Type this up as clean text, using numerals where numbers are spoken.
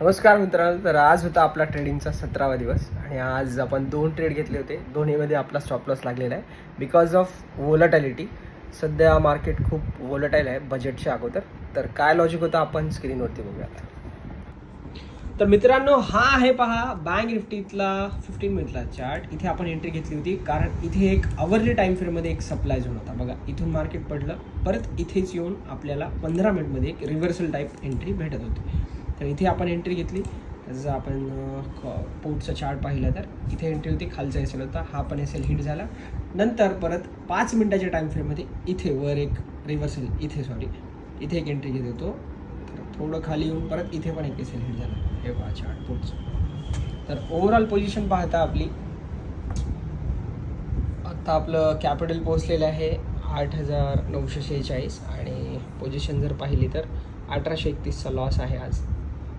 नमस्कार मित्रांनो. तर आज होता आपला ट्रेडिंगचा 17वा दिवस आणि आज आपण 2 ट्रेड घेतले होते. दोन्हीमध्ये आपला स्टॉप लॉस लागलेला आहे बिकॉज ऑफ वोलॅटिलिटी. सध्या मार्केट खूप वोलटाईल आहे बजेटच्या अगोदर. तर काय लॉजिक होतं आपण स्क्रीनवरती बघूयात. तर मित्रांनो, हा आहे पहा बँक निफ्टीतला 15 मिनिटला चार्ट. इथे आपण एंट्री घेतली होती कारण इथे एक अवरली टाईम फ्रेममध्ये एक सप्लाय झोन होता. बघा, इथून मार्केट पडलं, परत इथेच येऊन आपल्याला 15 मिनिटमध्ये एक रिव्हर्सल टाईप एंट्री भेटत होती. तर इथे आपण एंट्री घेतली. जर आपण पोर्टचा चार्ट पाहिला तर इथे एंट्री होती, खालचा एस एल होता, हा पण एस एल हिट झाला. नंतर परत 5 मिनिटाच्या टाईम फ्रेममध्ये इथे वर एक रिव्हर्सल, इथे एक एंट्री घेत होतो. तर थोडं खाली येऊन परत इथे पण एक एस एल हिट झाला. हे पहा चार्ट पोर्टचं. तर ओव्हरऑल पोझिशन पाहता आपली आत्ता आपलं कॅपिटल पोहोचलेलं आहे 8,946 आणि पोझिशन जर पाहिली तर 1831चा लॉस आहे आज.